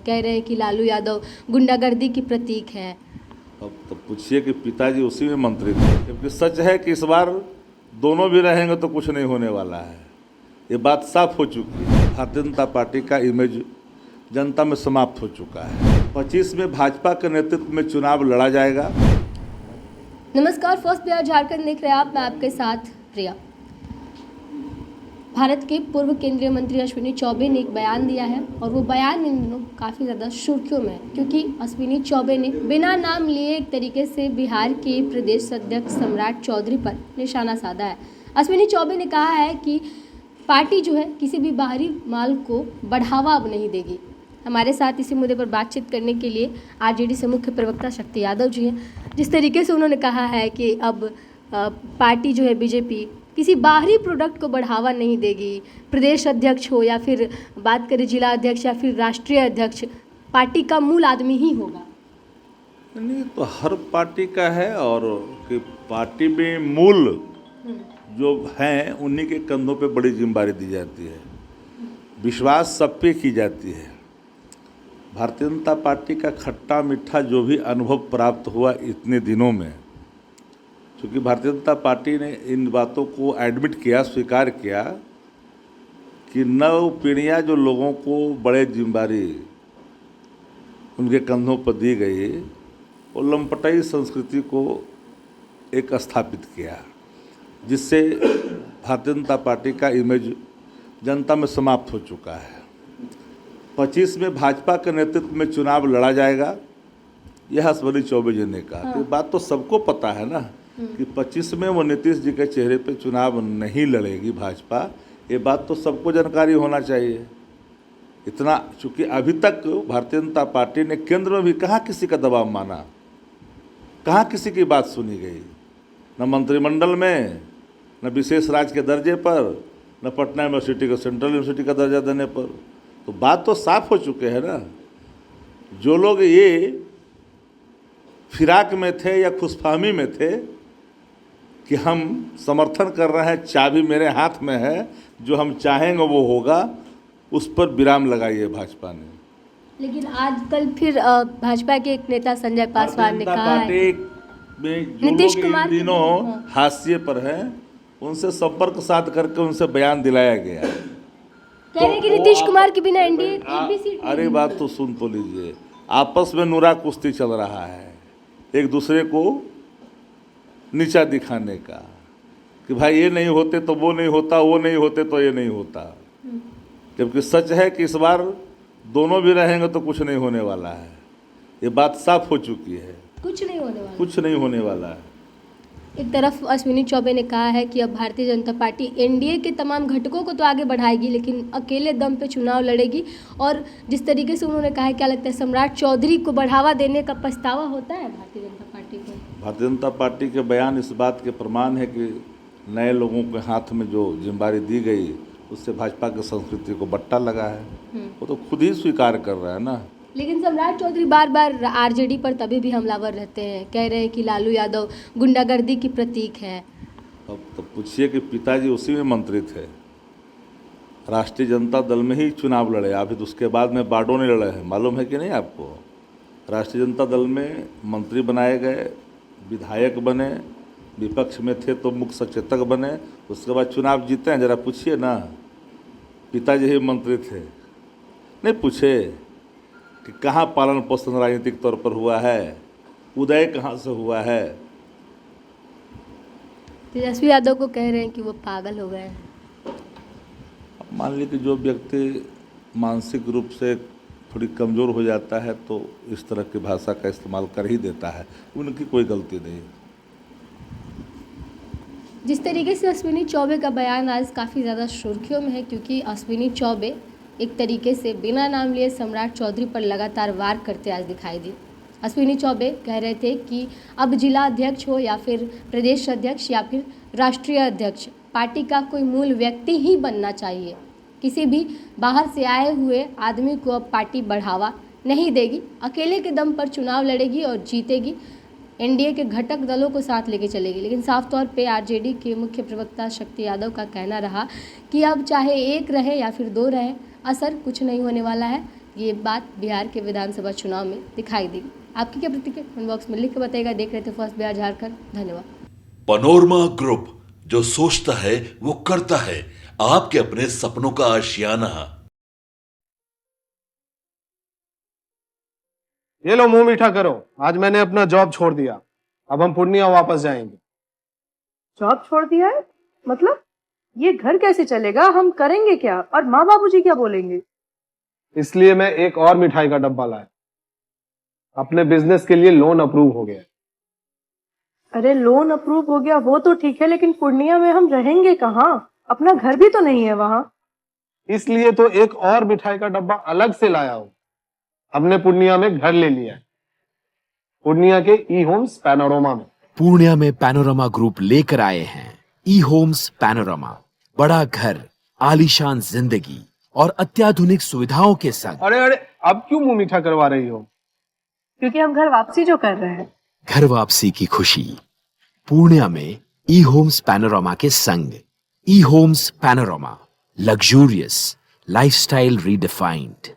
कह रहे हैं कि लालू यादव गुंडागर्दी की प्रतीक है। अब तो पूछिए कि पिताजी उसी में मंत्री थे, क्योंकि सच है कि इस बार दोनों भी रहेंगे तो कुछ नहीं होने वाला है। ये बात साफ हो चुकी है। भारतीय जनता पार्टी का इमेज जनता में समाप्त हो चुका है। 25 में भाजपा के नेतृत्व में चुनाव लड़ा जाएगा। नमस्कार, फर्स्ट बिहार झारखंड देख रहे हैं आप, मैं आपके साथ प्रिया। भारत के पूर्व केंद्रीय मंत्री अश्विनी चौबे ने एक बयान दिया है और वो बयान इन दिनों काफ़ी ज़्यादा सुर्खियों में है, क्योंकि अश्विनी चौबे ने बिना नाम लिए एक तरीके से बिहार के प्रदेश अध्यक्ष सम्राट चौधरी पर निशाना साधा है। अश्विनी चौबे ने कहा है कि पार्टी जो है किसी भी बाहरी माल को बढ़ावा अब नहीं देगी। हमारे साथ इसी मुद्दे पर बातचीत करने के लिए आरजेडी से मुख्य प्रवक्ता शक्ति यादव जी हैं। जिस तरीके से उन्होंने कहा है कि अब पार्टी जो है बीजेपी किसी बाहरी प्रोडक्ट को बढ़ावा नहीं देगी, प्रदेश अध्यक्ष हो या फिर बात करें जिला अध्यक्ष या फिर राष्ट्रीय अध्यक्ष, पार्टी का मूल आदमी ही होगा। नहीं तो हर पार्टी का है, और कि पार्टी में मूल जो हैं उन्हीं के कंधों पे बड़ी जिम्मेदारी दी जाती है। विश्वास सब पे की जाती है। भारतीय जनता पार्टी का खट्टा मीठा जो भी अनुभव प्राप्त हुआ इतने दिनों में, क्योंकि भारतीय जनता पार्टी ने इन बातों को एडमिट किया, स्वीकार किया कि नव पीढ़ियाँ जो लोगों को बड़े जिम्मेदारी उनके कंधों पर दी गई, वो लंपटाई संस्कृति को एक स्थापित किया, जिससे भारतीय जनता पार्टी का इमेज जनता में समाप्त हो चुका है। 25 में भाजपा के नेतृत्व में चुनाव लड़ा जाएगा, यह अश्विनी चौबे जी ने कहा। तो बात तो सबको पता है ना कि 25 में वो नीतीश जी के चेहरे पे चुनाव नहीं लड़ेगी भाजपा। ये बात तो सबको जानकारी होना चाहिए। इतना चूँकि अभी तक भारतीय जनता पार्टी ने केंद्र में भी कहाँ किसी का दबाव माना, कहाँ किसी की बात सुनी गई, न मंत्रिमंडल में, न विशेष राज्य के दर्जे पर, न पटना यूनिवर्सिटी को सेंट्रल यूनिवर्सिटी का दर्जा देने पर। तो बात तो साफ हो चुके हैं ना। जो लोग ये फिराक में थे या खुशफहमी में थे कि हम समर्थन कर रहे हैं, चाबी मेरे हाथ में है, जो हम चाहेंगे वो होगा, उस पर विराम लगाई है भाजपा ने। लेकिन आजकल फिर भाजपा के एक नेता संजय पासवान ने कहा है में जो नीतीश लोग कुमार इन दिनों हाशिए पर हैं, उनसे संपर्क साध करके उनसे बयान दिलाया गया। कह रहे हैं कि नीतीश कुमार के बिना एनडीए एक भी सीट अरे बात तो सुन तो लीजिए। आपस में नुरा कुश्ती चल रहा है, एक दूसरे को नीचा दिखाने का कि भाई ये नहीं होते तो वो नहीं होता, वो नहीं होते तो ये नहीं होता। जबकि सच है कि इस बार दोनों भी रहेंगे तो कुछ नहीं होने वाला है। ये बात साफ हो चुकी है। कुछ नहीं होने वाला। कुछ नहीं होने वाला है। एक तरफ अश्विनी चौबे ने कहा है कि अब भारतीय जनता पार्टी एनडीए के तमाम घटकों को तो आगे बढ़ाएगी, लेकिन अकेले दम पे चुनाव लड़ेगी। और जिस तरीके से उन्होंने कहा है, क्या लगता है सम्राट चौधरी को बढ़ावा देने का पछतावा होता है भारतीय जनता पार्टी को? भारतीय जनता पार्टी के बयान इस बात के प्रमाण है कि नए लोगों के हाथ में जो जिम्मेदारी दी गई, उससे भाजपा की संस्कृति को बट्टा लगा है। वो तो खुद ही स्वीकार कर रहा है ना। लेकिन सम्राट चौधरी बार बार आरजेडी पर तभी भी हमलावर रहते हैं, कह रहे हैं कि लालू यादव गुंडागर्दी की प्रतीक है। अब तो पूछिए कि पिताजी उसी में मंत्री थे, राष्ट्रीय जनता दल में ही चुनाव लड़े। अभी तो उसके बाद में बाडो ने लड़े हैं, मालूम है कि नहीं आपको? राष्ट्रीय जनता दल में मंत्री बनाए गए, विधायक बने, विपक्ष में थे तो मुख्य सचेतक बने, उसके बाद चुनाव जीते हैं। जरा पूछिए ना, पिताजी ही मंत्री थे, नहीं पूछे कि कहाँ पालन पोषण राजनीतिक तौर पर हुआ है, उदय कहाँ से हुआ है? तेजस्वी यादव को कह रहे हैं कि वो पागल हो गए हैं। मान लीजिए कि जो व्यक्ति मानसिक रूप से थोड़ी कमज़ोर हो जाता है तो इस तरह की भाषा का इस्तेमाल कर ही देता है, उनकी कोई गलती नहीं। जिस तरीके से अश्विनी चौबे का बयान आज काफ़ी ज़्यादा सुर्खियों में है, क्योंकि अश्विनी चौबे एक तरीके से बिना नाम लिए सम्राट चौधरी पर लगातार वार करते आज दिखाई दी। अश्विनी चौबे कह रहे थे कि अब जिला अध्यक्ष हो या फिर प्रदेश अध्यक्ष या फिर राष्ट्रीय अध्यक्ष, पार्टी का कोई मूल व्यक्ति ही बनना चाहिए। किसी भी बाहर से आए हुए आदमी को अब पार्टी बढ़ावा नहीं देगी, अकेले के दम पर चुनाव लड़ेगी और जीतेगी। एनडीए के घटक दलों को साथ लेके चलेगी। लेकिन साफ तौर पे आरजेडी के मुख्य प्रवक्ता शक्ति यादव का कहना रहा कि अब चाहे एक रहे या फिर दो रहे, असर कुछ नहीं होने वाला है। ये बात बिहार के विधानसभा चुनाव में दिखाई देगी। आपकी क्या प्रतिक्रिया कमेंट बॉक्स में लिख के बताइएगा। देख रहे थे फर्स्ट बिहार झारखंड। धन्यवाद। पनोरमा ग्रुप, जो सोचता है वो करता है। आपके अपने सपनों का आशियाना। ये लो मुंह मीठा करो, आज मैंने अपना जॉब छोड़ दिया। अब हम पूर्णिया वापस जाएंगे। जॉब छोड़ दिया है? मतलब ये घर कैसे चलेगा? हम करेंगे क्या? और माँ बाबूजी क्या बोलेंगे? इसलिए मैं एक और मिठाई का डब्बा लाया। अपने बिजनेस के लिए लोन अप्रूव हो गया। अरे लोन अप्रूव हो गया वो तो ठीक है, लेकिन पूर्णिया में हम रहेंगे कहाँ? अपना घर भी तो नहीं है वहाँ। इसलिए तो एक और मिठाई का डब्बा अलग से लाया हूँ। हमने पूर्णिया में घर ले लिया है, पूर्णिया के ई होम्स पैनोरमा में। पूर्णिया में पैनोरमा ग्रुप लेकर आए हैं ई होम्स पैनोरमा। बड़ा घर, आलीशान जिंदगी और अत्याधुनिक सुविधाओं के संग। अरे अब क्यों मुंह मीठा करवा रही हो? क्योंकि हम घर वापसी जो कर रहे हैं। घर वापसी की खुशी पूर्णिया में ई होम्स पैनोरमा के संग। E Homes Panorama, luxurious lifestyle redefined.